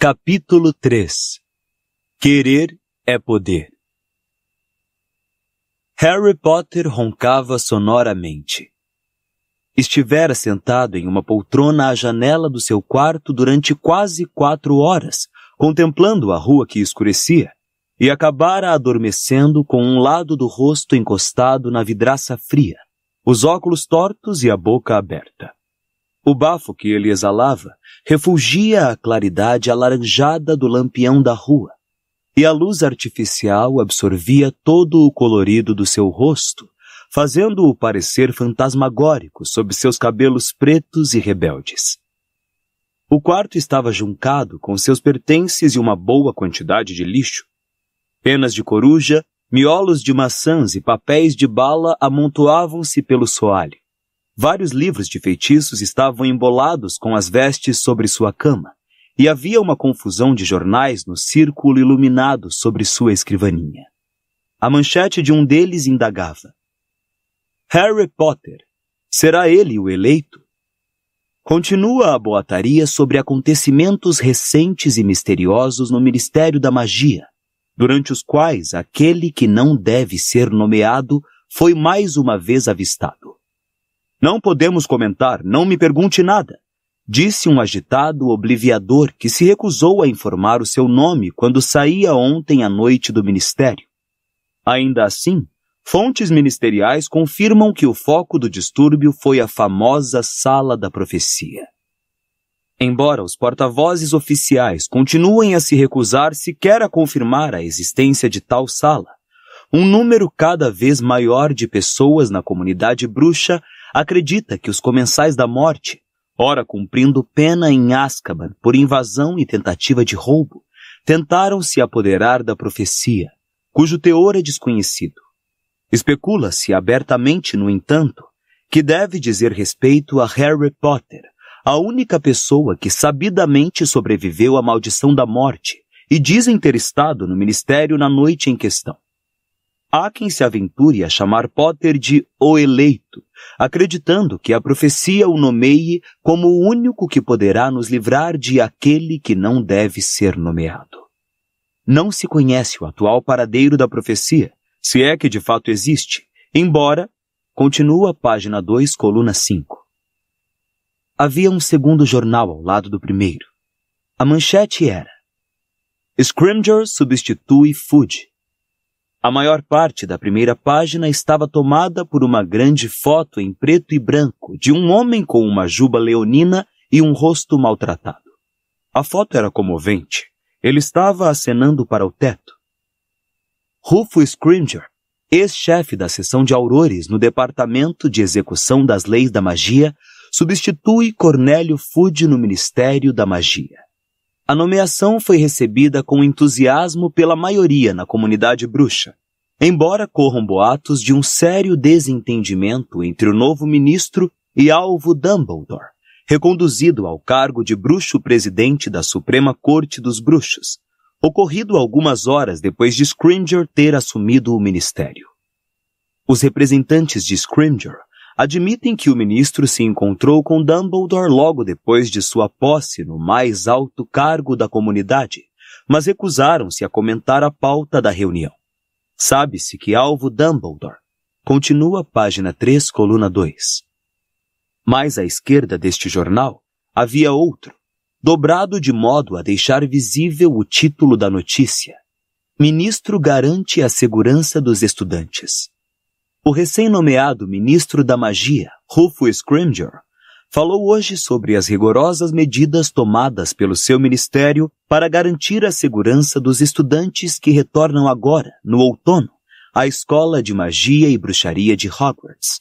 Capítulo 3. Querer é poder. Harry Potter roncava sonoramente. Estivera sentado em uma poltrona à janela do seu quarto durante quase 4 horas, contemplando a rua que escurecia, e acabara adormecendo com um lado do rosto encostado na vidraça fria, os óculos tortos e a boca aberta. O bafo que ele exalava refulgia a claridade alaranjada do lampião da rua, e a luz artificial absorvia todo o colorido do seu rosto, fazendo-o parecer fantasmagórico sob seus cabelos pretos e rebeldes. O quarto estava juncado com seus pertences e uma boa quantidade de lixo. Penas de coruja, miolos de maçãs e papéis de bala amontoavam-se pelo soalho. Vários livros de feitiços estavam embolados com as vestes sobre sua cama, e havia uma confusão de jornais no círculo iluminado sobre sua escrivaninha. A manchete de um deles indagava: Harry Potter, será ele o eleito? Continua a boataria sobre acontecimentos recentes e misteriosos no Ministério da Magia, durante os quais aquele que não deve ser nomeado foi mais uma vez avistado. Não podemos comentar, não me pergunte nada, disse um agitado obliviador que se recusou a informar o seu nome quando saía ontem à noite do ministério. Ainda assim, fontes ministeriais confirmam que o foco do distúrbio foi a famosa Sala da Profecia. Embora os porta-vozes oficiais continuem a se recusar sequer a confirmar a existência de tal sala, um número cada vez maior de pessoas na comunidade bruxa acredita que os comensais da morte, ora cumprindo pena em Azkaban por invasão e tentativa de roubo, tentaram se apoderar da profecia, cujo teor é desconhecido. Especula-se abertamente, no entanto, que deve dizer respeito a Harry Potter, a única pessoa que sabidamente sobreviveu à maldição da morte e dizem ter estado no ministério na noite em questão. Há quem se aventure a chamar Potter de o eleito, acreditando que a profecia o nomeie como o único que poderá nos livrar de aquele que não deve ser nomeado. Não se conhece o atual paradeiro da profecia, se é que de fato existe, embora, continua página 2, coluna 5. Havia um segundo jornal ao lado do primeiro. A manchete era: Scrimgeour substitui Fudge. A maior parte da primeira página estava tomada por uma grande foto em preto e branco de um homem com uma juba leonina e um rosto maltratado. A foto era comovente. Ele estava acenando para o teto. Rufus Scrimgeour, ex-chefe da seção de aurores no Departamento de Execução das Leis da Magia, substitui Cornélio Fudge no Ministério da Magia. A nomeação foi recebida com entusiasmo pela maioria na comunidade bruxa, embora corram boatos de um sério desentendimento entre o novo ministro e Alvo Dumbledore, reconduzido ao cargo de bruxo-presidente da Suprema Corte dos Bruxos, ocorrido algumas horas depois de Scrimgeour ter assumido o ministério. Os representantes de Scrimgeour admitem que o ministro se encontrou com Dumbledore logo depois de sua posse no mais alto cargo da comunidade, mas recusaram-se a comentar a pauta da reunião. Sabe-se que Alvo Dumbledore, continua página 3, coluna 2. Mais à esquerda deste jornal, havia outro, dobrado de modo a deixar visível o título da notícia: Ministro garante a segurança dos estudantes. O recém-nomeado ministro da Magia, Rufus Scrimgeour, falou hoje sobre as rigorosas medidas tomadas pelo seu ministério para garantir a segurança dos estudantes que retornam agora, no outono, à Escola de Magia e Bruxaria de Hogwarts.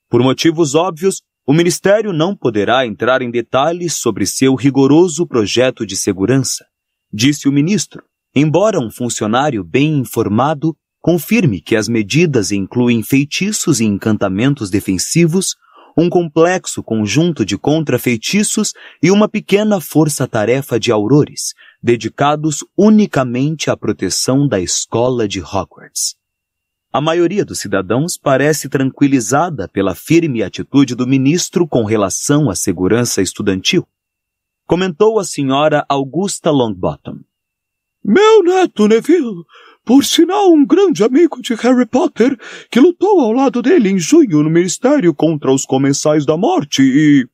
Por motivos óbvios, o ministério não poderá entrar em detalhes sobre seu rigoroso projeto de segurança, disse o ministro, embora um funcionário bem informado confirme que as medidas incluem feitiços e encantamentos defensivos, um complexo conjunto de contrafeitiços e uma pequena força-tarefa de aurores, dedicados unicamente à proteção da escola de Hogwarts. A maioria dos cidadãos parece tranquilizada pela firme atitude do ministro com relação à segurança estudantil. comentou a senhora Augusta Longbottom. Meu neto Neville, por sinal um grande amigo de Harry Potter, que lutou ao lado dele em junho no Ministério contra os Comensais da Morte e...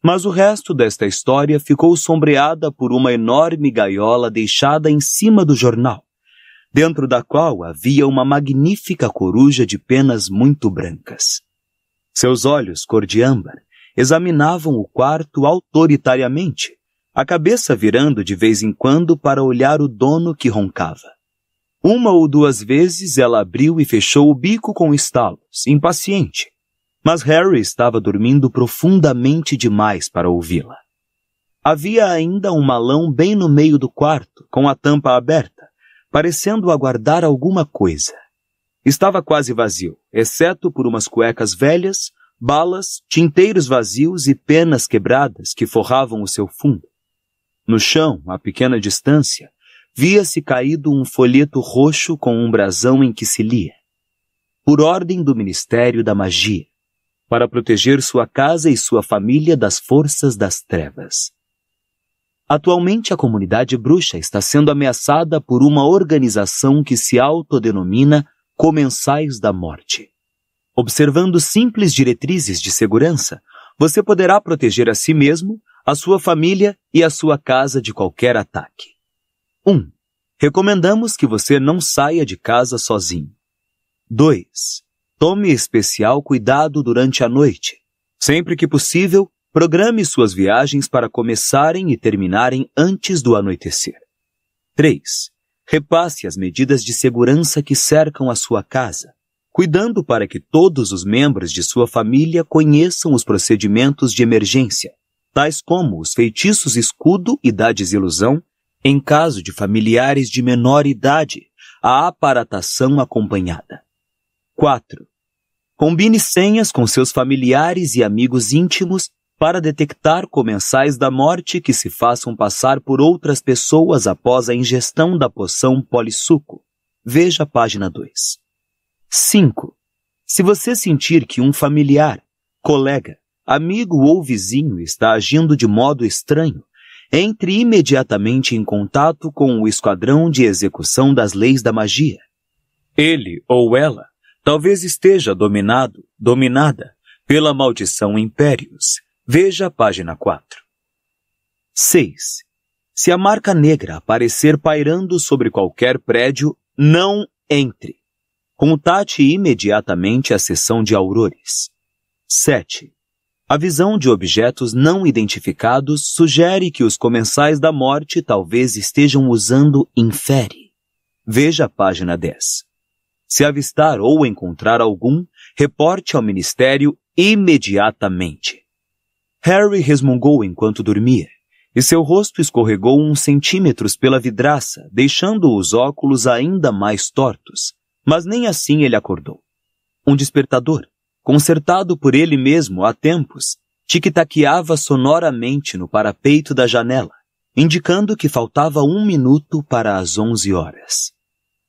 Mas o resto desta história ficou sombreada por uma enorme gaiola deixada em cima do jornal, dentro da qual havia uma magnífica coruja de penas muito brancas. Seus olhos cor de âmbar examinavam o quarto autoritariamente, a cabeça virando de vez em quando para olhar o dono que roncava. Uma ou duas vezes ela abriu e fechou o bico com estalos, impaciente, mas Harry estava dormindo profundamente demais para ouvi-la. Havia ainda um malão bem no meio do quarto, com a tampa aberta, parecendo aguardar alguma coisa. Estava quase vazio, exceto por umas cuecas velhas, balas, tinteiros vazios e penas quebradas que forravam o seu fundo. No chão, a pequena distância, via-se caído um folheto roxo com um brasão em que se lia: por ordem do Ministério da Magia, para proteger sua casa e sua família das forças das trevas. Atualmente a comunidade bruxa está sendo ameaçada por uma organização que se autodenomina Comensais da Morte. Observando simples diretrizes de segurança, você poderá proteger a si mesmo, a sua família e a sua casa de qualquer ataque. 1. Recomendamos que você não saia de casa sozinho. 2. Tome especial cuidado durante a noite. Sempre que possível, programe suas viagens para começarem e terminarem antes do anoitecer. 3. Repasse as medidas de segurança que cercam a sua casa, cuidando para que todos os membros de sua família conheçam os procedimentos de emergência, tais como os feitiços escudo e da desilusão, em caso de familiares de menor idade, a aparatação acompanhada. 4. Combine senhas com seus familiares e amigos íntimos para detectar comensais da morte que se façam passar por outras pessoas após a ingestão da poção polissuco. Veja a página 2. 5. Se você sentir que um familiar, colega, amigo ou vizinho está agindo de modo estranho, entre imediatamente em contato com o Esquadrão de Execução das Leis da Magia. Ele ou ela talvez esteja dominada pela maldição Impérios. Veja a página 4. 6. Se a marca negra aparecer pairando sobre qualquer prédio, não entre. Contate imediatamente a seção de aurores. 7. A visão de objetos não identificados sugere que os comensais da morte talvez estejam usando infere. Veja a página 10. Se avistar ou encontrar algum, reporte ao Ministério imediatamente. Harry resmungou enquanto dormia, e seu rosto escorregou uns centímetros pela vidraça, deixando os óculos ainda mais tortos, mas nem assim ele acordou. Um despertador, consertado por ele mesmo há tempos, tic-taqueava sonoramente no parapeito da janela, indicando que faltava 1 minuto para as 11 horas.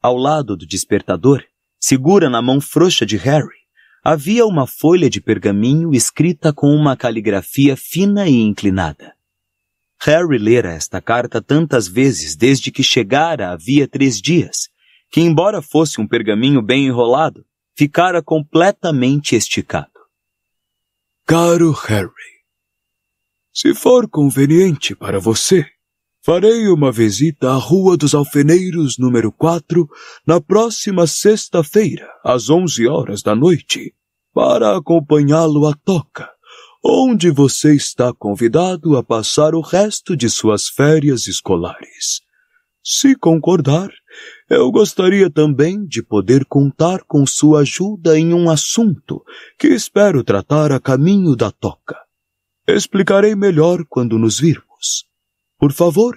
Ao lado do despertador, segura na mão frouxa de Harry, havia uma folha de pergaminho escrita com uma caligrafia fina e inclinada. Harry lera esta carta tantas vezes desde que chegara havia 3 dias, que embora fosse um pergaminho bem enrolado, ficara completamente esticado. Caro Harry, se for conveniente para você, farei uma visita à Rua dos Alfeneiros, número 4, na próxima sexta-feira, às 11 horas da noite, para acompanhá-lo à toca, onde você está convidado a passar o resto de suas férias escolares. Se concordar, eu gostaria também de poder contar com sua ajuda em um assunto que espero tratar a caminho da toca. Explicarei melhor quando nos virmos. Por favor,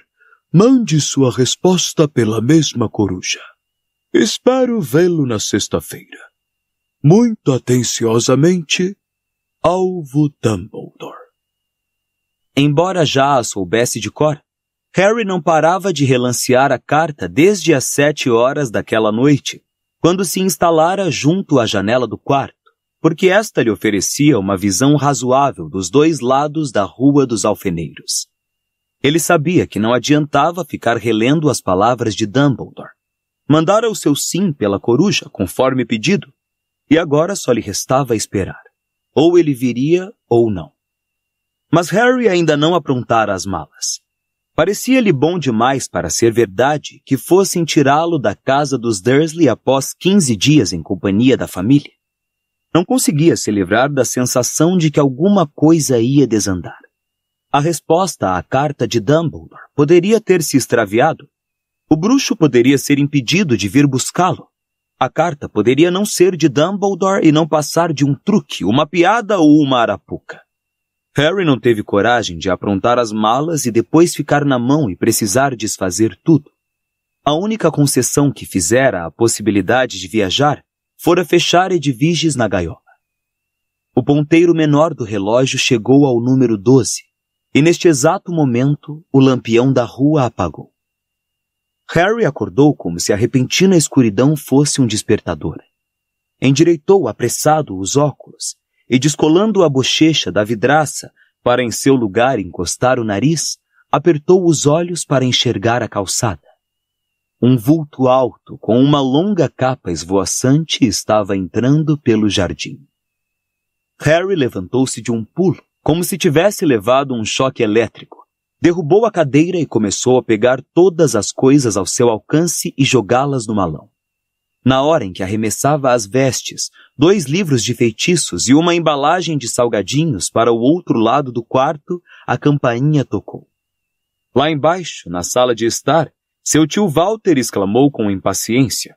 mande sua resposta pela mesma coruja. Espero vê-lo na sexta-feira. Muito atenciosamente, Alvo Dumbledore. Embora já a soubesse de cor, Harry não parava de relancear a carta desde as 7 horas daquela noite, quando se instalara junto à janela do quarto, porque esta lhe oferecia uma visão razoável dos 2 lados da Rua dos Alfeneiros. Ele sabia que não adiantava ficar relendo as palavras de Dumbledore. Mandara o seu sim pela coruja, conforme pedido, e agora só lhe restava esperar. Ou ele viria ou não. Mas Harry ainda não aprontara as malas. Parecia-lhe bom demais para ser verdade que fossem tirá-lo da casa dos Dursley após 15 dias em companhia da família. Não conseguia se livrar da sensação de que alguma coisa ia desandar. A resposta à carta de Dumbledore poderia ter se extraviado. O bruxo poderia ser impedido de vir buscá-lo. A carta poderia não ser de Dumbledore e não passar de um truque, uma piada ou uma arapuca. Harry não teve coragem de aprontar as malas e depois ficar na mão e precisar desfazer tudo. A única concessão que fizera à possibilidade de viajar fora fechar Edviges na gaiola. O ponteiro menor do relógio chegou ao número 12, e neste exato momento o lampião da rua apagou. Harry acordou como se a repentina escuridão fosse um despertador. Endireitou apressado os óculos e, descolando a bochecha da vidraça para em seu lugar encostar o nariz, apertou os olhos para enxergar a calçada. Um vulto alto, com uma longa capa esvoaçante, estava entrando pelo jardim. Harry levantou-se de um pulo, como se tivesse levado um choque elétrico. Derrubou a cadeira e começou a pegar todas as coisas ao seu alcance e jogá-las no malão. Na hora em que arremessava as vestes, 2 livros de feitiços e uma embalagem de salgadinhos para o outro lado do quarto, a campainha tocou. Lá embaixo, na sala de estar, seu tio Walter exclamou com impaciência.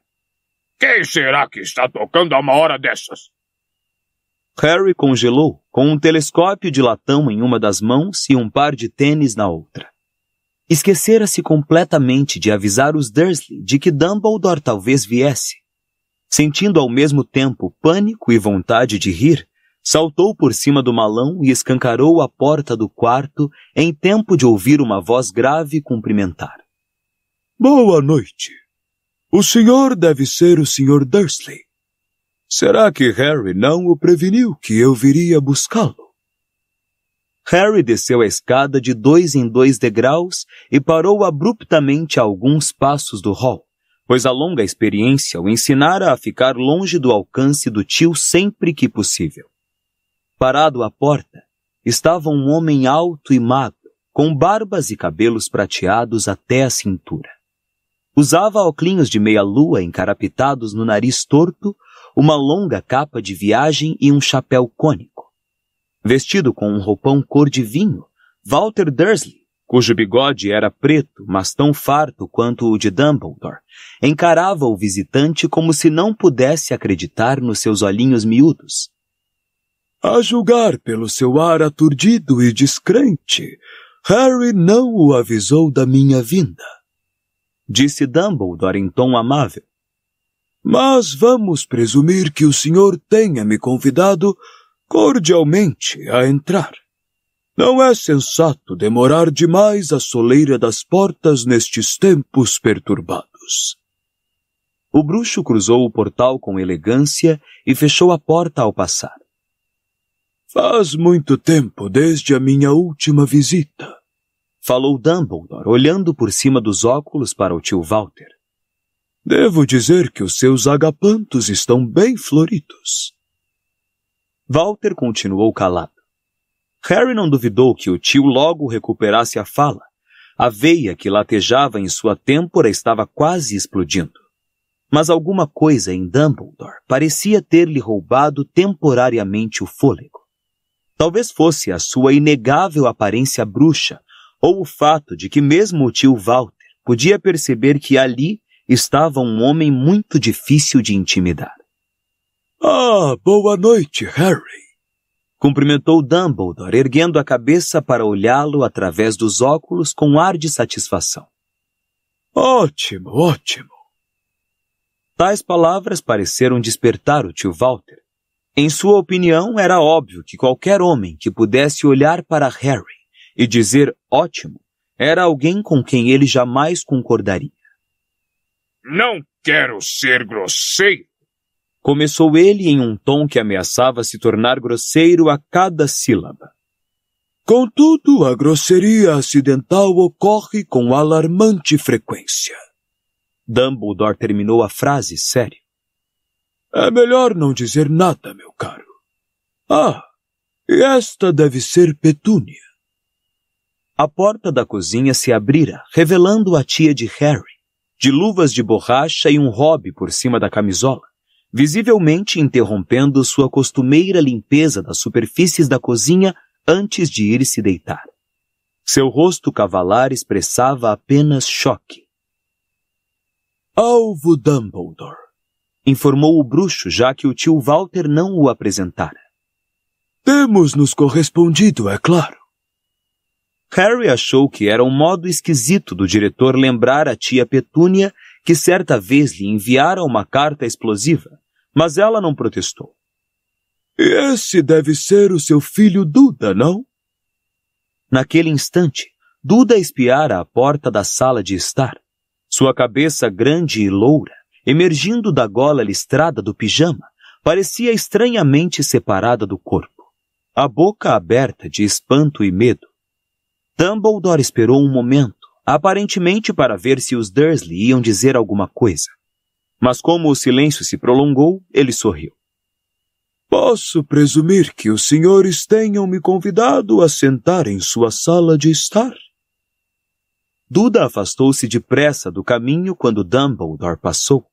Quem será que está tocando a uma hora dessas? Harry congelou, com um telescópio de latão em uma das mãos e um par de tênis na outra. Esquecera-se completamente de avisar os Dursley de que Dumbledore talvez viesse. Sentindo ao mesmo tempo pânico e vontade de rir, saltou por cima do malão e escancarou a porta do quarto em tempo de ouvir uma voz grave cumprimentar. Boa noite. O senhor deve ser o Sr. Dursley. Será que Harry não o preveniu que eu viria buscá-lo? Harry desceu a escada de 2 em 2 degraus e parou abruptamente a alguns passos do hall, pois a longa experiência o ensinara a ficar longe do alcance do tio sempre que possível. Parado à porta, estava um homem alto e magro, com barbas e cabelos prateados até a cintura. Usava óculos de meia-lua encarapitados no nariz torto, uma longa capa de viagem e um chapéu cônico. Vestido com um roupão cor de vinho, Walter Dursley, cujo bigode era preto, mas tão farto quanto o de Dumbledore, encarava o visitante como se não pudesse acreditar nos seus olhinhos miúdos. A julgar pelo seu ar aturdido e descrente, Harry não o avisou da minha vinda, disse Dumbledore em tom amável. Mas vamos presumir que o senhor tenha me convidado cordialmente a entrar. Não é sensato demorar demais a soleira das portas nestes tempos perturbados. O bruxo cruzou o portal com elegância e fechou a porta ao passar. Faz muito tempo desde a minha última visita, falou Dumbledore, olhando por cima dos óculos para o tio Walter. Devo dizer que os seus agapantos estão bem floridos. Walter continuou calado. Harry não duvidou que o tio logo recuperasse a fala. A veia que latejava em sua têmpora estava quase explodindo. Mas alguma coisa em Dumbledore parecia ter-lhe roubado temporariamente o fôlego. Talvez fosse a sua inegável aparência bruxa, ou o fato de que mesmo o tio Walter podia perceber que ali estava um homem muito difícil de intimidar. Ah, boa noite, Harry, cumprimentou Dumbledore, erguendo a cabeça para olhá-lo através dos óculos com ar de satisfação. Ótimo, ótimo. Tais palavras pareceram despertar o tio Walter. Em sua opinião, era óbvio que qualquer homem que pudesse olhar para Harry e dizer ótimo era alguém com quem ele jamais concordaria. Não quero ser grosseiro, começou ele em um tom que ameaçava se tornar grosseiro a cada sílaba. Contudo, a grosseria acidental ocorre com alarmante frequência. Dumbledore terminou a frase sério. É melhor não dizer nada, meu caro. Ah, e esta deve ser Petúnia. A porta da cozinha se abrira, revelando a tia de Harry, de luvas de borracha e um hobby por cima da camisola, visivelmente interrompendo sua costumeira limpeza das superfícies da cozinha antes de ir se deitar. Seu rosto cavalar expressava apenas choque. Alvo Dumbledore, informou o bruxo, já que o tio Walter não o apresentara. Temos nos correspondido, é claro. Harry achou que era um modo esquisito do diretor lembrar a tia Petúnia que certa vez lhe enviara uma carta explosiva, mas ela não protestou. Esse deve ser o seu filho Duda, não? Naquele instante, Duda espiara a porta da sala de estar. Sua cabeça grande e loura, emergindo da gola listrada do pijama, parecia estranhamente separada do corpo, a boca aberta de espanto e medo. Dumbledore esperou um momento, aparentemente para ver se os Dursley iam dizer alguma coisa. Mas como o silêncio se prolongou, ele sorriu. Posso presumir que os senhores tenham me convidado a sentar em sua sala de estar? Duda afastou-se depressa do caminho quando Dumbledore passou.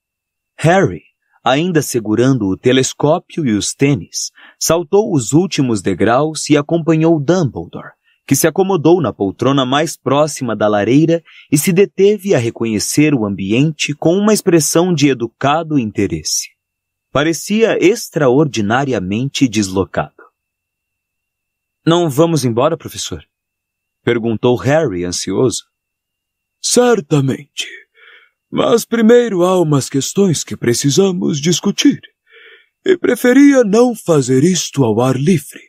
Harry, ainda segurando o telescópio e os tênis, saltou os últimos degraus e acompanhou Dumbledore, que se acomodou na poltrona mais próxima da lareira e se deteve a reconhecer o ambiente com uma expressão de educado interesse. Parecia extraordinariamente deslocado. Não vamos embora, professor? Perguntou Harry, ansioso. Certamente. Mas primeiro há umas questões que precisamos discutir. E preferia não fazer isto ao ar livre.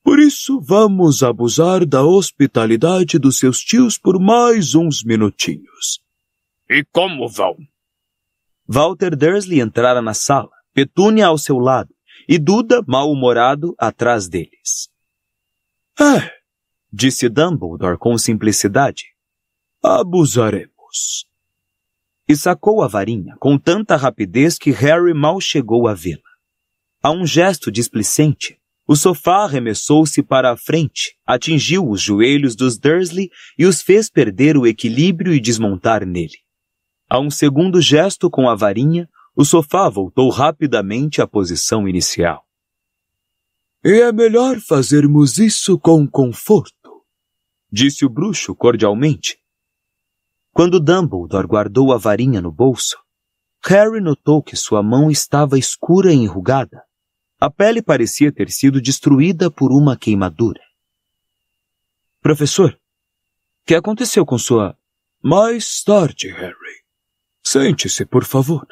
Por isso, vamos abusar da hospitalidade dos seus tios por mais uns minutinhos. E como vão? Walter Dursley entrara na sala, Petúnia ao seu lado, e Duda, mal-humorado, atrás deles. Disse Dumbledore com simplicidade. Abusaremos. E sacou a varinha com tanta rapidez que Harry mal chegou a vê-la. A um gesto displicente, o sofá arremessou-se para a frente, atingiu os joelhos dos Dursley e os fez perder o equilíbrio e desmontar nele. A um segundo gesto com a varinha, o sofá voltou rapidamente à posição inicial. E é melhor fazermos isso com conforto, disse o bruxo cordialmente. Quando Dumbledore guardou a varinha no bolso, Harry notou que sua mão estava escura e enrugada. A pele parecia ter sido destruída por uma queimadura. Professor, o que aconteceu com sua... Mais tarde, Harry. Sente-se, por favor.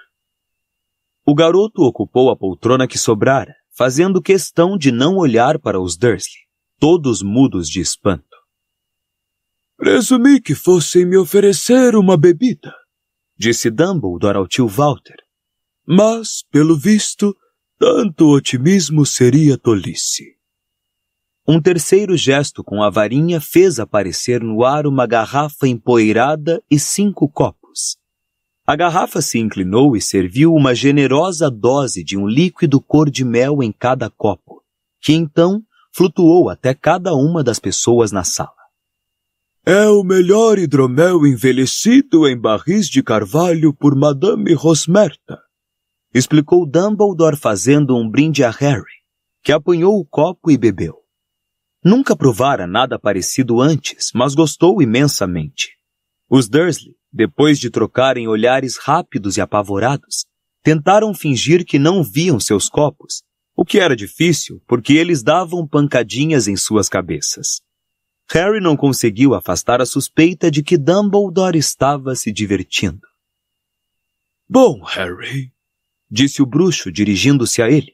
O garoto ocupou a poltrona que sobrara, fazendo questão de não olhar para os Dursley, todos mudos de espanto. Presumi que fossem me oferecer uma bebida, disse Dumbledore ao tio Walter. Mas, pelo visto, tanto otimismo seria tolice. Um terceiro gesto com a varinha fez aparecer no ar uma garrafa empoeirada e 5 copos. A garrafa se inclinou e serviu uma generosa dose de um líquido cor de mel em cada copo, que então flutuou até cada uma das pessoas na sala. É o melhor hidromel envelhecido em barris de carvalho por Madame Rosmerta, explicou Dumbledore fazendo um brinde a Harry, que apanhou o copo e bebeu. Nunca provara nada parecido antes, mas gostou imensamente. Os Dursley, depois de trocarem olhares rápidos e apavorados, tentaram fingir que não viam seus copos, o que era difícil porque eles davam pancadinhas em suas cabeças. Harry não conseguiu afastar a suspeita de que Dumbledore estava se divertindo. Bom, Harry, disse o bruxo dirigindo-se a ele.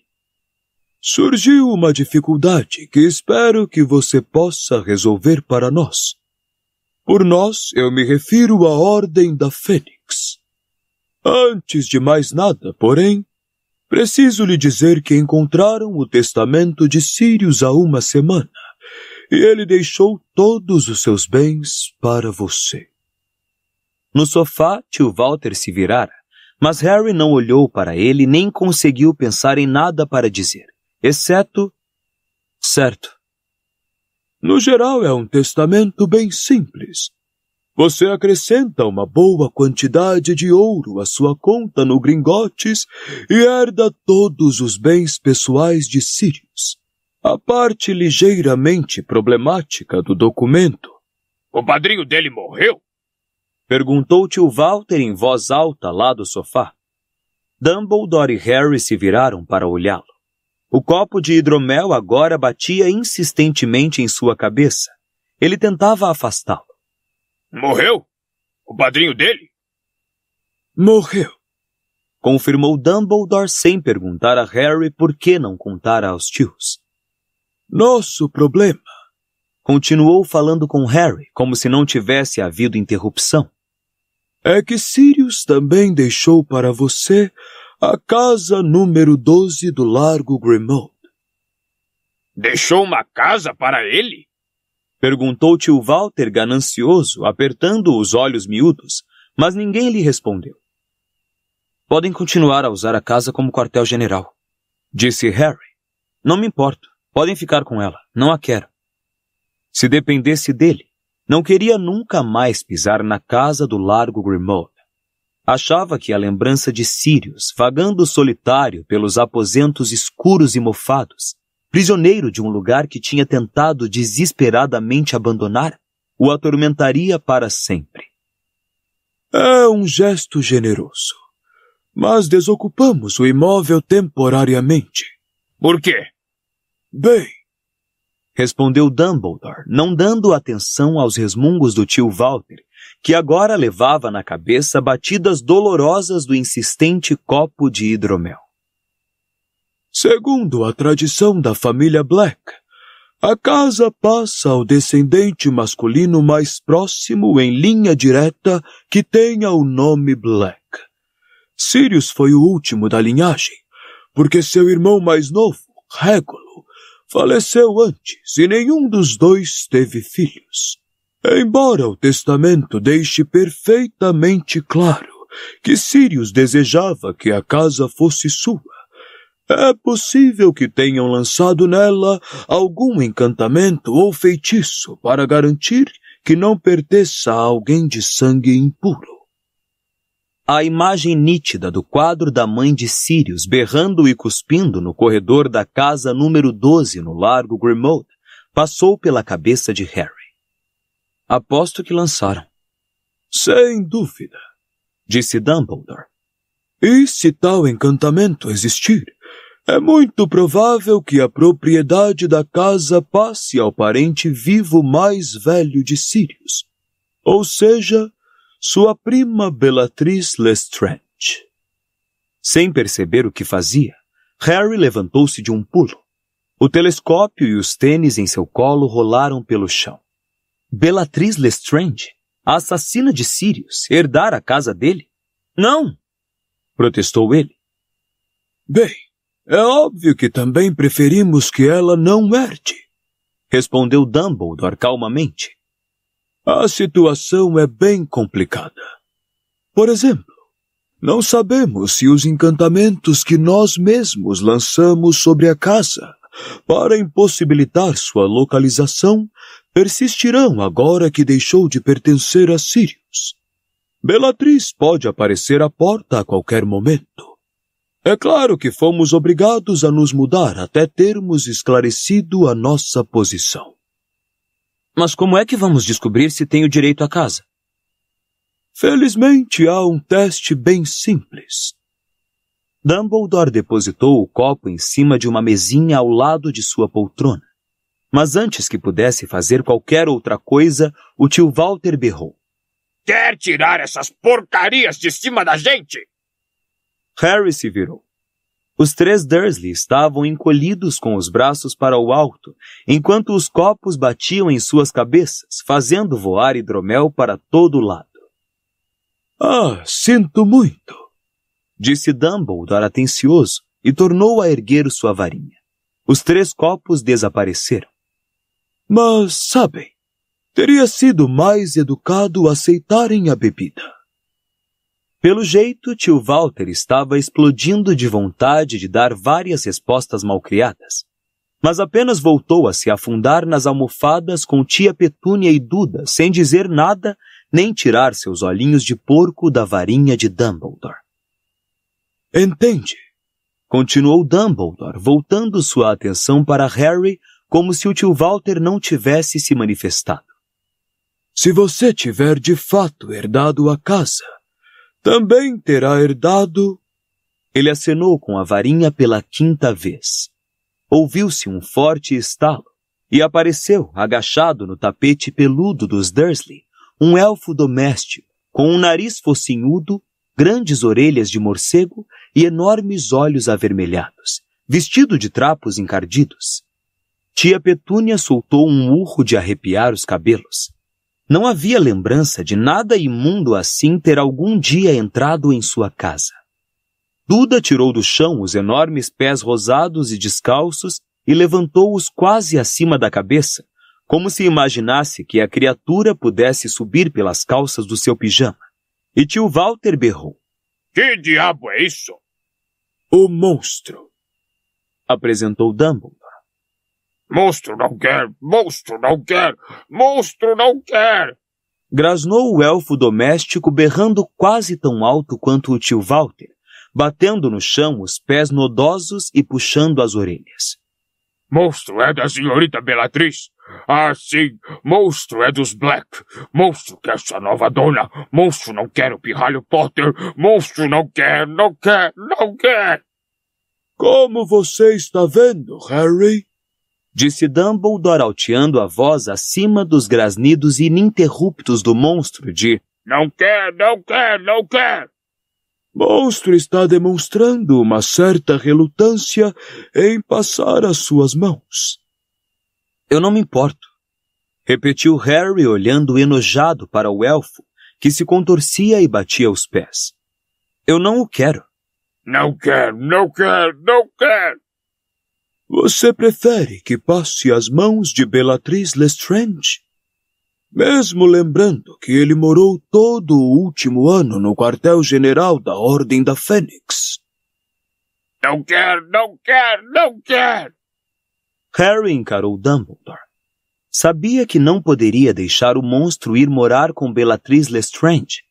Surgiu uma dificuldade que espero que você possa resolver para nós. Por nós, eu me refiro à Ordem da Fênix. Antes de mais nada, porém, preciso lhe dizer que encontraram o testamento de Sirius há uma semana e ele deixou todos os seus bens para você. No sofá, tio Walter se virara, mas Harry não olhou para ele nem conseguiu pensar em nada para dizer, exceto... certo. No geral, é um testamento bem simples. Você acrescenta uma boa quantidade de ouro à sua conta no Gringotts e herda todos os bens pessoais de Sirius. A parte ligeiramente problemática do documento. O padrinho dele morreu? Perguntou tio Walter em voz alta lá do sofá. Dumbledore e Harry se viraram para olhá-lo. O copo de hidromel agora batia insistentemente em sua cabeça. Ele tentava afastá-lo. Morreu? O padrinho dele? Morreu. Confirmou Dumbledore sem perguntar a Harry por que não contara aos tios. Nosso problema. Continuou falando com Harry, como se não tivesse havido interrupção. É que Sirius também deixou para você a casa número 12 do Largo Grimmauld. Deixou uma casa para ele? Perguntou tio Walter ganancioso, apertando os olhos miúdos, mas ninguém lhe respondeu. Podem continuar a usar a casa como quartel-general, disse Harry. Não me importo, podem ficar com ela, não a quero. Se dependesse dele, não queria nunca mais pisar na casa do Largo Grimmauld. Achava que a lembrança de Sirius, vagando solitário pelos aposentos escuros e mofados, prisioneiro de um lugar que tinha tentado desesperadamente abandonar, o atormentaria para sempre. É um gesto generoso, mas desocupamos o imóvel temporariamente. Por quê? Bem, respondeu Dumbledore, não dando atenção aos resmungos do tio Walter, que agora levava na cabeça batidas dolorosas do insistente copo de hidromel. Segundo a tradição da família Black, a casa passa ao descendente masculino mais próximo em linha direta que tenha o nome Black. Sirius foi o último da linhagem, porque seu irmão mais novo, Regulus, faleceu antes e nenhum dos dois teve filhos. Embora o testamento deixe perfeitamente claro que Sirius desejava que a casa fosse sua, é possível que tenham lançado nela algum encantamento ou feitiço para garantir que não pertença a alguém de sangue impuro. A imagem nítida do quadro da mãe de Sirius berrando e cuspindo no corredor da casa número 12 no Largo Grimmauld passou pela cabeça de Harry. Aposto que lançaram. Sem dúvida, disse Dumbledore. E se tal encantamento existir, é muito provável que a propriedade da casa passe ao parente vivo mais velho de Sirius, ou seja, sua prima Bellatrix Lestrange. Sem perceber o que fazia, Harry levantou-se de um pulo. O telescópio e os tênis em seu colo rolaram pelo chão. Bellatrix Lestrange, a assassina de Sirius, herdar a casa dele? Não! Protestou ele. Bem, é óbvio que também preferimos que ela não herde, respondeu Dumbledore calmamente. A situação é bem complicada. Por exemplo, não sabemos se os encantamentos que nós mesmos lançamos sobre a casa para impossibilitar sua localização persistirão agora que deixou de pertencer a Sirius. Bellatrix pode aparecer à porta a qualquer momento. É claro que fomos obrigados a nos mudar até termos esclarecido a nossa posição. Mas como é que vamos descobrir se tenho direito à casa? Felizmente há um teste bem simples. Dumbledore depositou o copo em cima de uma mesinha ao lado de sua poltrona. Mas antes que pudesse fazer qualquer outra coisa, o tio Walter berrou. Quer tirar essas porcarias de cima da gente? Harry se virou. Os três Dursley estavam encolhidos com os braços para o alto, enquanto os copos batiam em suas cabeças, fazendo voar hidromel para todo lado. Ah, sinto muito, disse Dumbledore atencioso e tornou a erguer sua varinha. Os três copos desapareceram. Mas, sabem, teria sido mais educado aceitarem a bebida. Pelo jeito, tio Walter estava explodindo de vontade de dar várias respostas malcriadas, mas apenas voltou a se afundar nas almofadas com tia Petúnia e Duda, sem dizer nada nem tirar seus olhinhos de porco da varinha de Dumbledore. Entende? Continuou Dumbledore, voltando sua atenção para Harry como se o tio Walter não tivesse se manifestado. Se você tiver de fato herdado a casa, também terá herdado... Ele acenou com a varinha pela 5ª vez. Ouviu-se um forte estalo e apareceu, agachado no tapete peludo dos Dursley, um elfo doméstico, com um nariz focinhudo, grandes orelhas de morcego e enormes olhos avermelhados, vestido de trapos encardidos. Tia Petúnia soltou um urro de arrepiar os cabelos. Não havia lembrança de nada imundo assim ter algum dia entrado em sua casa. Duda tirou do chão os enormes pés rosados e descalços e levantou-os quase acima da cabeça, como se imaginasse que a criatura pudesse subir pelas calças do seu pijama. E tio Walter berrou. Que diabo é isso? O monstro, apresentou Dumbledore. Monstro não quer, monstro não quer, monstro não quer! Grasnou o elfo doméstico berrando quase tão alto quanto o tio Walter, batendo no chão os pés nodosos e puxando as orelhas. Monstro é da senhorita Bellatrix. Ah, sim, monstro é dos Black. Monstro quer sua nova dona. Monstro não quer o pirralho Potter. Monstro não quer, não quer, não quer. Como você está vendo, Harry? Disse Dumbledore alteando a voz acima dos grasnidos ininterruptos do monstro de não quer, não quer, não quer. Monstro está demonstrando uma certa relutância em passar as suas mãos. Eu não me importo, repetiu Harry olhando enojado para o elfo, que se contorcia e batia os pés. Eu não o quero. Não quer, não quer, não quer. Você prefere que passe as mãos de Bellatrix Lestrange? Mesmo lembrando que ele morou todo o último ano no quartel-general da Ordem da Fênix. Não quer, não quer, não quer! Harry encarou Dumbledore. Sabia que não poderia deixar o monstro ir morar com Bellatrix Lestrange,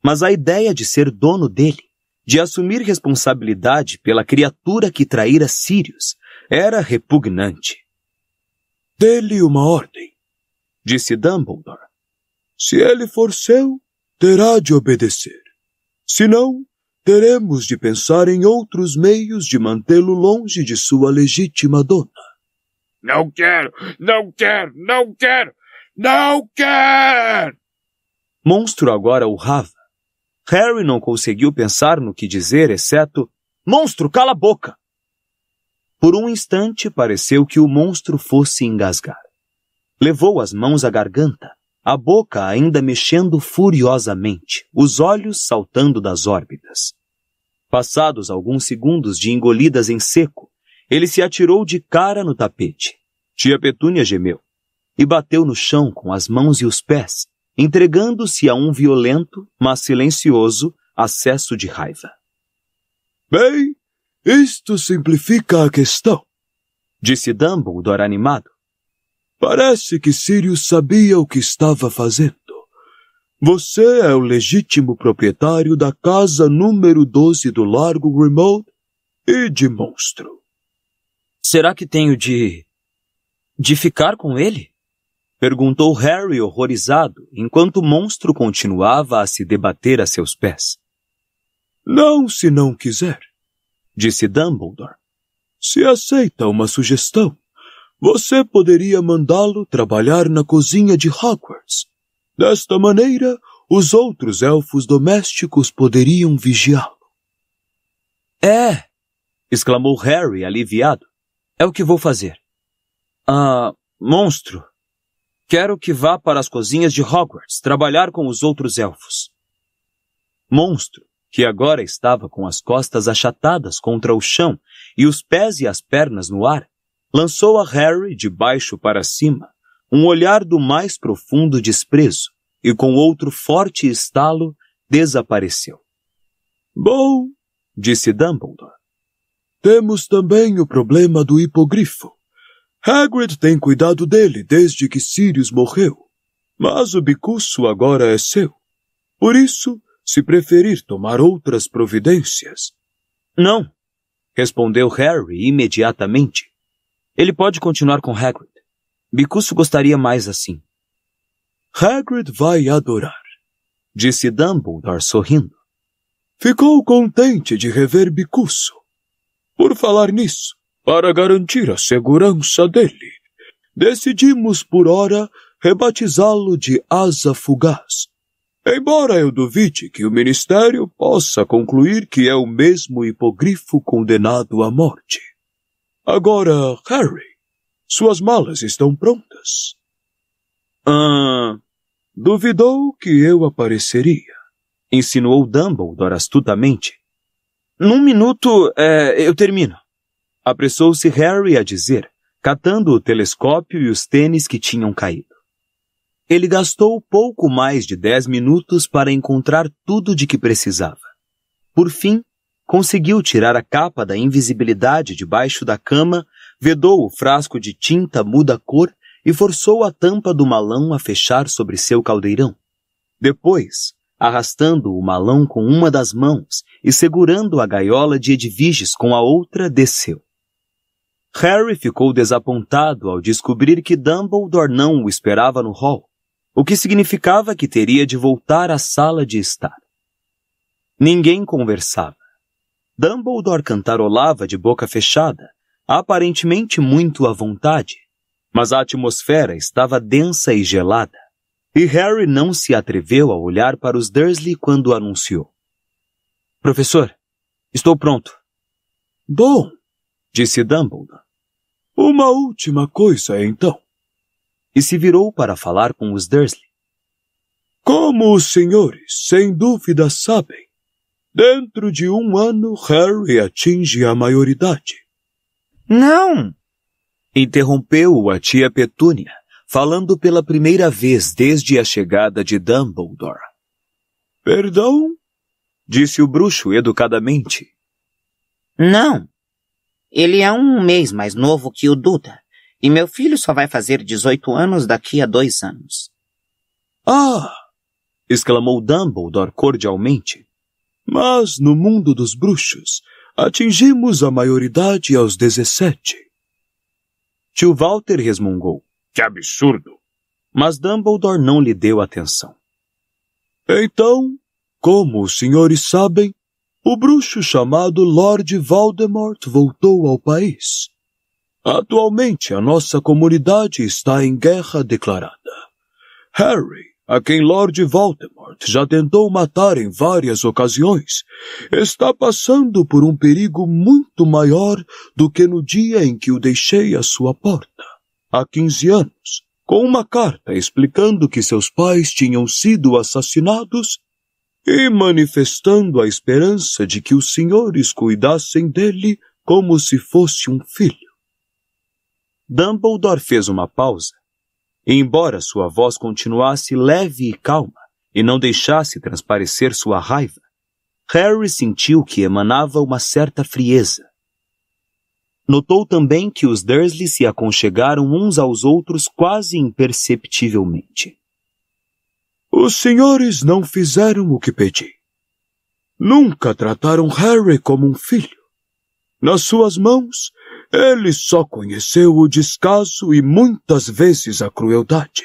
mas a ideia de ser dono dele, de assumir responsabilidade pela criatura que traíra Sirius, era repugnante. Dê-lhe uma ordem, disse Dumbledore. Se ele for seu, terá de obedecer. Se não, teremos de pensar em outros meios de mantê-lo longe de sua legítima dona. Não quero, não quero, não quero, não quero! Monstro agora urrava. Harry não conseguiu pensar no que dizer, exceto Monstro, cala a boca! Por um instante pareceu que o monstro fosse engasgar. Levou as mãos à garganta, a boca ainda mexendo furiosamente, os olhos saltando das órbitas. Passados alguns segundos de engolidas em seco, ele se atirou de cara no tapete. Tia Petúnia gemeu e bateu no chão com as mãos e os pés, entregando-se a um violento, mas silencioso, acesso de raiva. Bem, isto simplifica a questão, disse Dumbledore animado. Parece que Sirius sabia o que estava fazendo. Você é o legítimo proprietário da casa número 12 do Largo Grimmauld e de monstro. Será que tenho de ficar com ele? Perguntou Harry horrorizado, enquanto o monstro continuava a se debater a seus pés. Não, se não quiser, disse Dumbledore. Se aceita uma sugestão, você poderia mandá-lo trabalhar na cozinha de Hogwarts. Desta maneira, os outros elfos domésticos poderiam vigiá-lo. É! Exclamou Harry, aliviado. É o que vou fazer. Monstro, quero que vá para as cozinhas de Hogwarts trabalhar com os outros elfos. Monstro, que agora estava com as costas achatadas contra o chão e os pés e as pernas no ar, lançou a Harry de baixo para cima, um olhar do mais profundo desprezo e com outro forte estalo desapareceu. Bom, disse Dumbledore. Temos também o problema do hipogrifo. Hagrid tem cuidado dele desde que Sirius morreu, mas o bicuço agora é seu. Por isso, se preferir tomar outras providências... Não, respondeu Harry imediatamente. Ele pode continuar com Hagrid. Bicuço gostaria mais assim. Hagrid vai adorar, disse Dumbledore sorrindo. Ficou contente de rever Bicuço. Por falar nisso, para garantir a segurança dele, decidimos por hora rebatizá-lo de Asa Fugaz. Embora eu duvide que o Ministério possa concluir que é o mesmo hipogrifo condenado à morte. Agora, Harry, suas malas estão prontas. Duvidou que eu apareceria, insinuou Dumbledore astutamente. Num minuto, eu termino. Apressou-se Harry a dizer, catando o telescópio e os tênis que tinham caído. Ele gastou pouco mais de 10 minutos para encontrar tudo de que precisava. Por fim, conseguiu tirar a capa da invisibilidade debaixo da cama, vedou o frasco de tinta muda-cor e forçou a tampa do malão a fechar sobre seu caldeirão. Depois, arrastando o malão com uma das mãos e segurando a gaiola de Edviges com a outra, desceu. Harry ficou desapontado ao descobrir que Dumbledore não o esperava no hall, o que significava que teria de voltar à sala de estar. Ninguém conversava. Dumbledore cantarolava de boca fechada, aparentemente muito à vontade, mas a atmosfera estava densa e gelada, e Harry não se atreveu a olhar para os Dursley quando anunciou. Professor, estou pronto. Bom, disse Dumbledore. Uma última coisa, então. E se virou para falar com os Dursley. Como os senhores, sem dúvida, sabem, dentro de 1 ano Harry atinge a maioridade. Não! Interrompeu-o a tia Petúnia, falando pela primeira vez desde a chegada de Dumbledore. Perdão? Disse o bruxo educadamente. Não. Ele é 1 mês mais novo que o Duda, e meu filho só vai fazer 18 anos daqui a 2 anos. Ah! Exclamou Dumbledore cordialmente. Mas no mundo dos bruxos, atingimos a maioridade aos 17. Tio Walter resmungou. Que absurdo! Mas Dumbledore não lhe deu atenção. Então, como os senhores sabem, o bruxo chamado Lord Voldemort voltou ao país. Atualmente, a nossa comunidade está em guerra declarada. Harry, a quem Lord Voldemort já tentou matar em várias ocasiões, está passando por um perigo muito maior do que no dia em que o deixei à sua porta, há 15 anos, com uma carta explicando que seus pais tinham sido assassinados e manifestando a esperança de que os senhores cuidassem dele como se fosse um filho. Dumbledore fez uma pausa, e embora sua voz continuasse leve e calma, e não deixasse transparecer sua raiva, Harry sentiu que emanava uma certa frieza. Notou também que os Dursley se aconchegaram uns aos outros quase imperceptivelmente. Os senhores não fizeram o que pedi. Nunca trataram Harry como um filho. Nas suas mãos, ele só conheceu o descaso e muitas vezes a crueldade.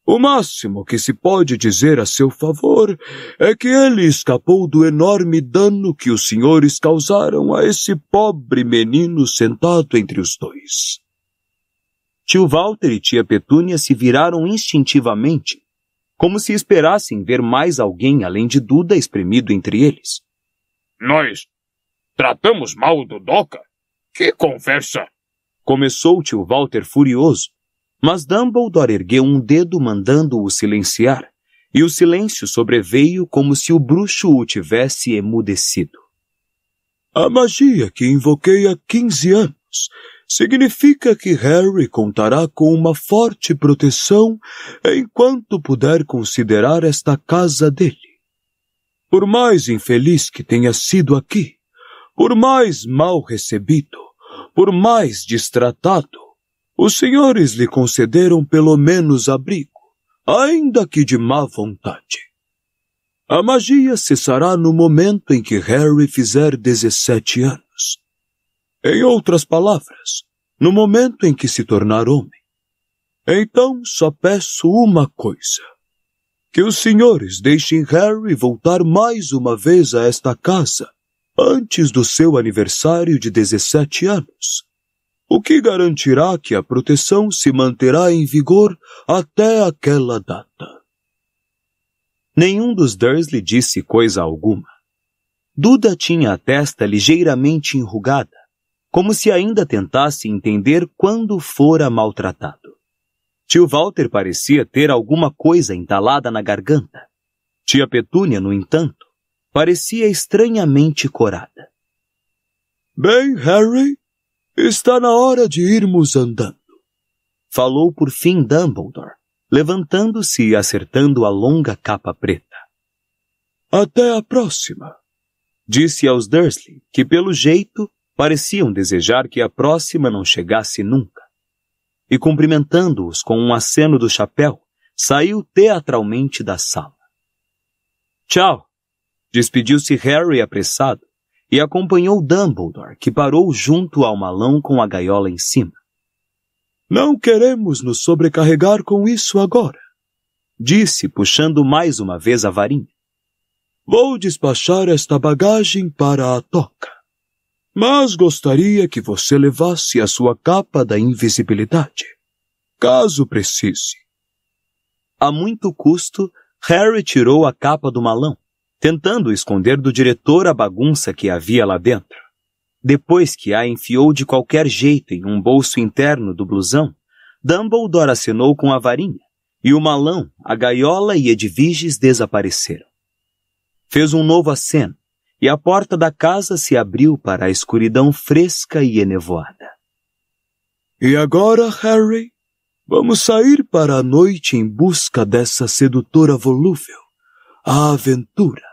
O máximo que se pode dizer a seu favor é que ele escapou do enorme dano que os senhores causaram a esse pobre menino sentado entre os dois. Tio Walter e tia Petúnia se viraram instintivamente, como se esperassem ver mais alguém além de Duda espremido entre eles. Nós tratamos mal do Doca? Que conversa! Começou tio Walter furioso, mas Dumbledore ergueu um dedo mandando-o silenciar, e o silêncio sobreveio como se o bruxo o tivesse emudecido. A magia que invoquei há 15 anos significa que Harry contará com uma forte proteção enquanto puder considerar esta casa dele. Por mais infeliz que tenha sido aqui, por mais mal recebido, por mais destratado, os senhores lhe concederam pelo menos abrigo, ainda que de má vontade. A magia cessará no momento em que Harry fizer 17 anos. Em outras palavras, no momento em que se tornar homem. Então só peço uma coisa: que os senhores deixem Harry voltar mais uma vez a esta casa antes do seu aniversário de 17 anos, o que garantirá que a proteção se manterá em vigor até aquela data. Nenhum dos Dursley disse coisa alguma. Duda tinha a testa ligeiramente enrugada, como se ainda tentasse entender quando fora maltratado. Tio Walter parecia ter alguma coisa entalada na garganta. Tia Petúnia, no entanto, parecia estranhamente corada. Bem, Harry, está na hora de irmos andando, falou por fim Dumbledore, levantando-se e acertando a longa capa preta. Até a próxima, disse aos Dursley, que pelo jeito pareciam desejar que a próxima não chegasse nunca. E cumprimentando-os com um aceno do chapéu, saiu teatralmente da sala. Tchau! Despediu-se Harry apressado e acompanhou Dumbledore, que parou junto ao malão com a gaiola em cima. Não queremos nos sobrecarregar com isso agora, disse, puxando mais uma vez a varinha. Vou despachar esta bagagem para a toca, mas gostaria que você levasse a sua capa da invisibilidade, caso precise. A muito custo, Harry tirou a capa do malão, tentando esconder do diretor a bagunça que havia lá dentro. Depois que a enfiou de qualquer jeito em um bolso interno do blusão, Dumbledore acenou com a varinha, e o malão, a gaiola e Edviges desapareceram. Fez um novo aceno, e a porta da casa se abriu para a escuridão fresca e enevoada. E agora, Harry, vamos sair para a noite em busca dessa sedutora volúvel, a aventura.